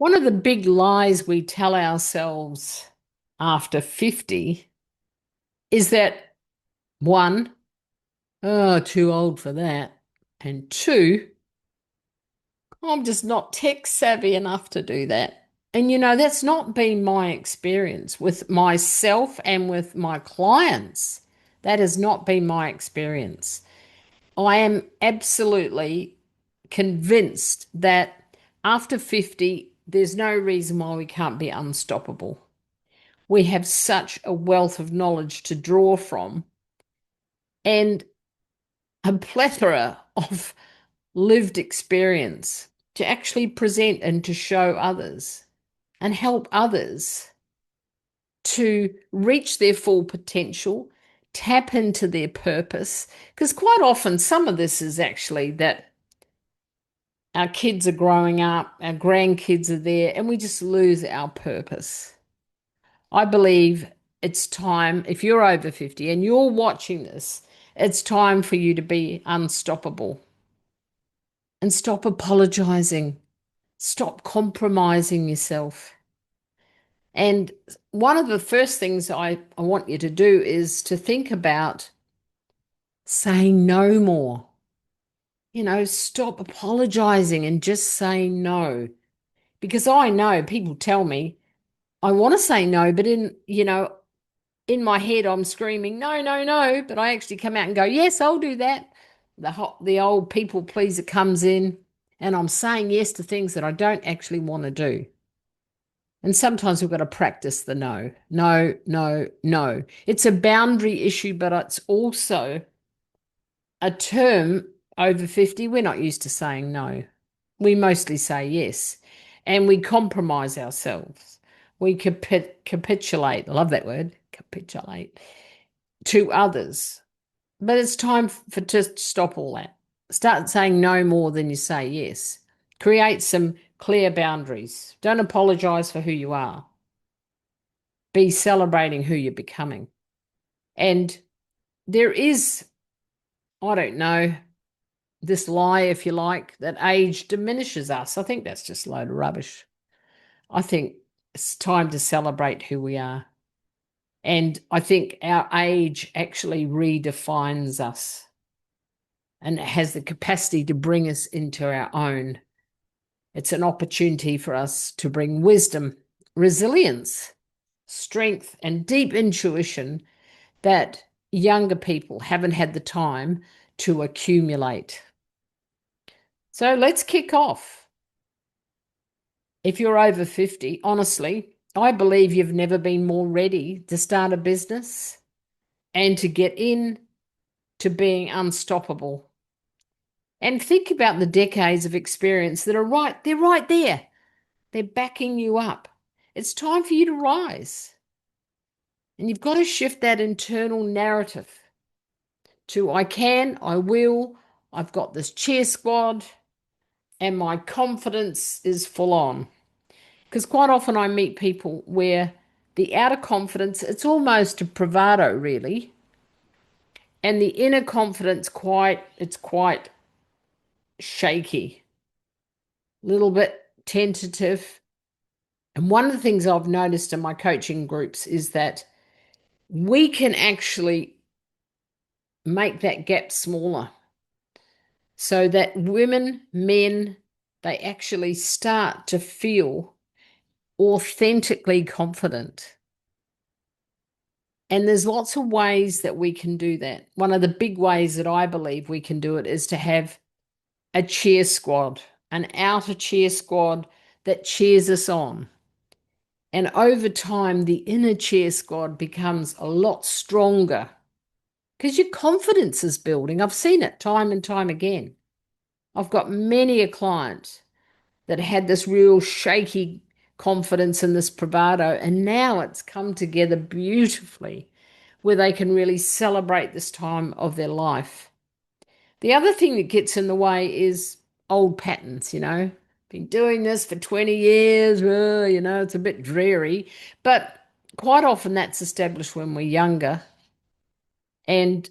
One of the big lies we tell ourselves after 50 is that one, oh, too old for that. And two, I'm just not tech savvy enough to do that. And that's not been my experience with myself and with my clients. That has not been my experience. I am absolutely convinced that after 50, there's no reason why we can't be unstoppable. We have such a wealth of knowledge to draw from and a plethora of lived experience to actually present and to show others and help others to reach their full potential, tap into their purpose. Because quite often, some of this is actually that our kids are growing up, our grandkids are there, and we just lose our purpose. I believe it's time, if you're over 50 and you're watching this, it's time for you to be unstoppable and stop apologizing, stop compromising yourself. And one of the first things I want you to do is to think about saying no more. Stop apologizing and just say no. Because I know people tell me, I want to say no, but in my head, I'm screaming, no, no, no. But I actually come out and go, yes, I'll do that. The old people pleaser comes in, and I'm saying yes to things that I don't actually want to do. And sometimes we've got to practice the no, no, no, no. It's a boundary issue, but it's also a term over 50. We're not used to saying no. We mostly say yes. And we compromise ourselves. We capitulate. I love that word, capitulate, to others. But it's time for to stop all that. Start saying no more than you say yes. Create some clear boundaries. Don't apologize for who you are. Be celebrating who you're becoming. And there is, I don't know, this lie, if you like, that age diminishes us. I think that's just a load of rubbish. I think it's time to celebrate who we are. And I think our age actually redefines us and it has the capacity to bring us into our own. It's an opportunity for us to bring wisdom, resilience, strength, and deep intuition that younger people haven't had the time to accumulate. So let's kick off. If you're over 50, honestly, I believe you've never been more ready to start a business and to get in to being unstoppable. And think about the decades of experience that they're right there. They're backing you up. It's time for you to rise. And you've got to shift that internal narrative to I can, I will, I've got this cheer squad, and my confidence is full on. Because quite often I meet people where the outer confidence, it's almost a bravado, really. And the inner confidence it's quite shaky, a little bit tentative. And one of the things I've noticed in my coaching groups is that we can actually make that gap smaller so that women, men, they actually start to feel authentically confident. And there's lots of ways that we can do that. One of the big ways that I believe we can do it is to have a cheer squad, an outer cheer squad that cheers us on. And over time, the inner cheer squad becomes a lot stronger because your confidence is building. I've seen it time and time again. I've got many a client that had this real shaky confidence in this bravado, and now it's come together beautifully where they can really celebrate this time of their life. The other thing that gets in the way is old patterns. Been doing this for 20 years, it's a bit dreary, but quite often that's established when we're younger. And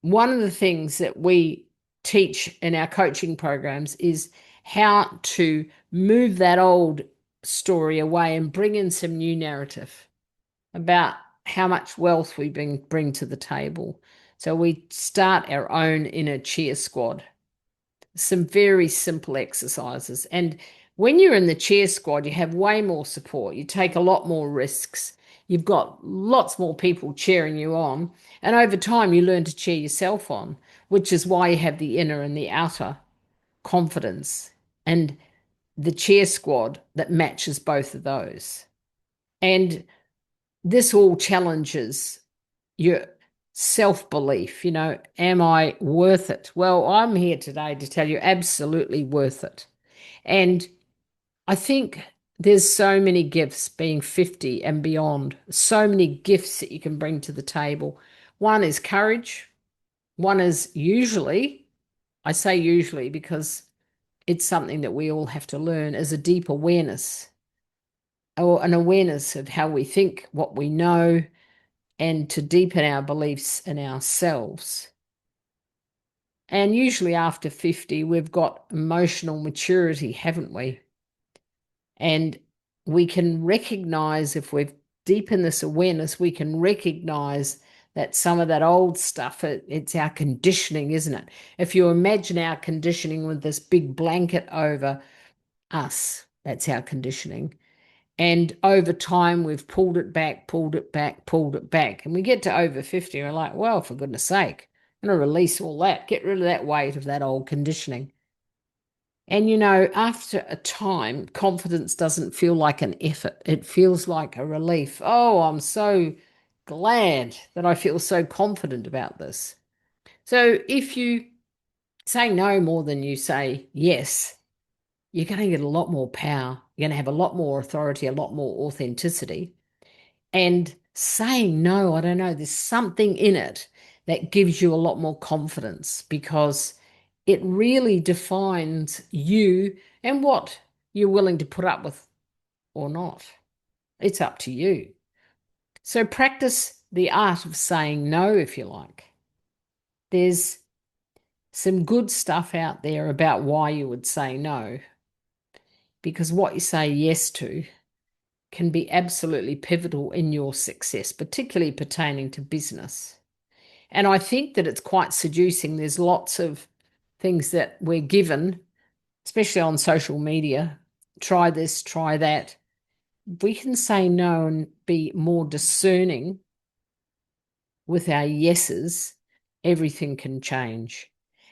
one of the things that we teach in our coaching programs is how to move that old story away and bring in some new narrative about how much wealth we bring to the table. So we start our own inner cheer squad. Some very simple exercises. And when you're in the cheer squad, you have way more support. You take a lot more risks. You've got lots more people cheering you on. And over time, you learn to cheer yourself on, which is why you have the inner and the outer confidence and the cheer squad that matches both of those. And this all challenges your self-belief. Am I worth it? Well, I'm here today to tell you absolutely worth it. And I think there's so many gifts being 50 and beyond, so many gifts that you can bring to the table. One is courage. One is usually, I say usually because it's something that we all have to learn, is a deep awareness, or an awareness of how we think, what we know, and to deepen our beliefs in ourselves. And usually after 50, we've got emotional maturity, haven't we? And we can recognize, if we've deepened this awareness, we can recognize that some of that old stuff, it's our conditioning, isn't it? If you imagine our conditioning with this big blanket over us, that's our conditioning. And over time, we've pulled it back, pulled it back, pulled it back. And we get to over 50, we're like, well, for goodness sake, I'm going to release all that, get rid of that weight of that old conditioning. And after a time, confidence doesn't feel like an effort. It feels like a relief. Oh, I'm so glad that I feel so confident about this. So if you say no more than you say yes, you're going to get a lot more power. You're going to have a lot more authority, a lot more authenticity. And saying no, I don't know, there's something in it that gives you a lot more confidence, because it really defines you and what you're willing to put up with or not. It's up to you. So practice the art of saying no, if you like. There's some good stuff out there about why you would say no, because what you say yes to can be absolutely pivotal in your success, particularly pertaining to business. And I think that it's quite seducing. There's lots of things that we're given, especially on social media. Try this, try that. We can say no and be more discerning with our yeses. Everything can change.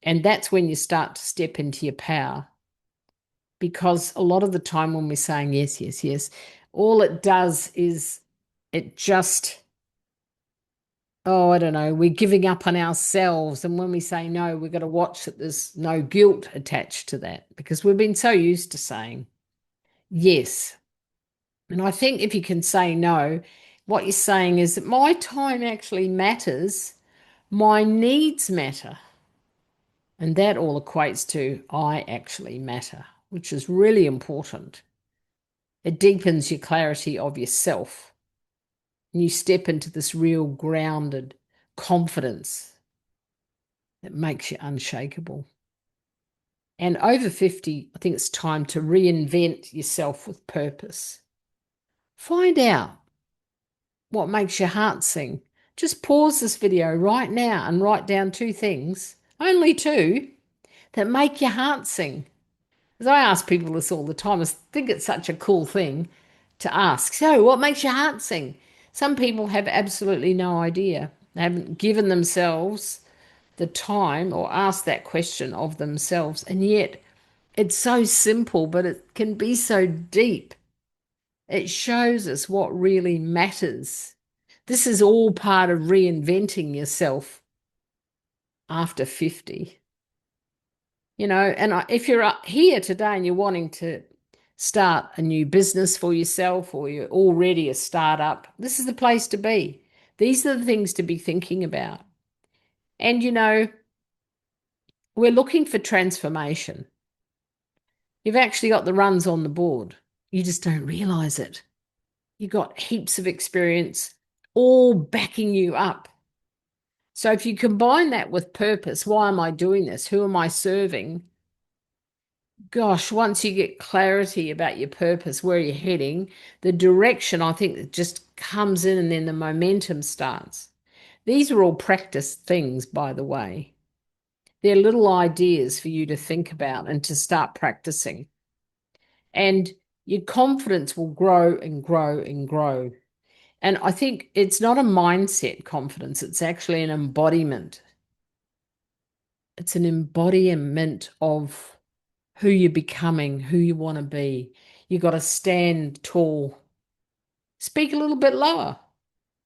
And that's when you start to step into your power. Because a lot of the time when we're saying yes, yes, yes, all it does is it just, oh, I don't know, we're giving up on ourselves. And when we say no, we've got to watch that there's no guilt attached to that, because we've been so used to saying yes. And I think if you can say no, what you're saying is that my time actually matters, my needs matter. And that all equates to I actually matter, which is really important. It deepens your clarity of yourself. And you step into this real grounded confidence that makes you unshakable. And over 50, I think it's time to reinvent yourself with purpose. Find out what makes your heart sing. Just pause this video right now and write down 2 things, only 2, that make your heart sing. As I ask people this all the time, I think it's such a cool thing to ask. So, what makes your heart sing? Some people have absolutely no idea. They haven't given themselves the time or asked that question of themselves. And yet, it's so simple, but it can be so deep. It shows us what really matters. This is all part of reinventing yourself after 50. And if you're here today and you're wanting to start a new business for yourself, or you're already a startup, this is the place to be. These are the things to be thinking about. And, we're looking for transformation. You've actually got the runs on the board. You just don't realize it. You've got heaps of experience all backing you up. So if you combine that with purpose, why am I doing this? Who am I serving? Gosh, once you get clarity about your purpose, where you're heading, the direction, I think that just comes in and then the momentum starts. These are all practice things, by the way. They're little ideas for you to think about and to start practicing. And your confidence will grow and grow and grow. And I think it's not a mindset confidence, it's actually an embodiment. It's an embodiment of who you're becoming, who you want to be. You got to stand tall, speak a little bit lower.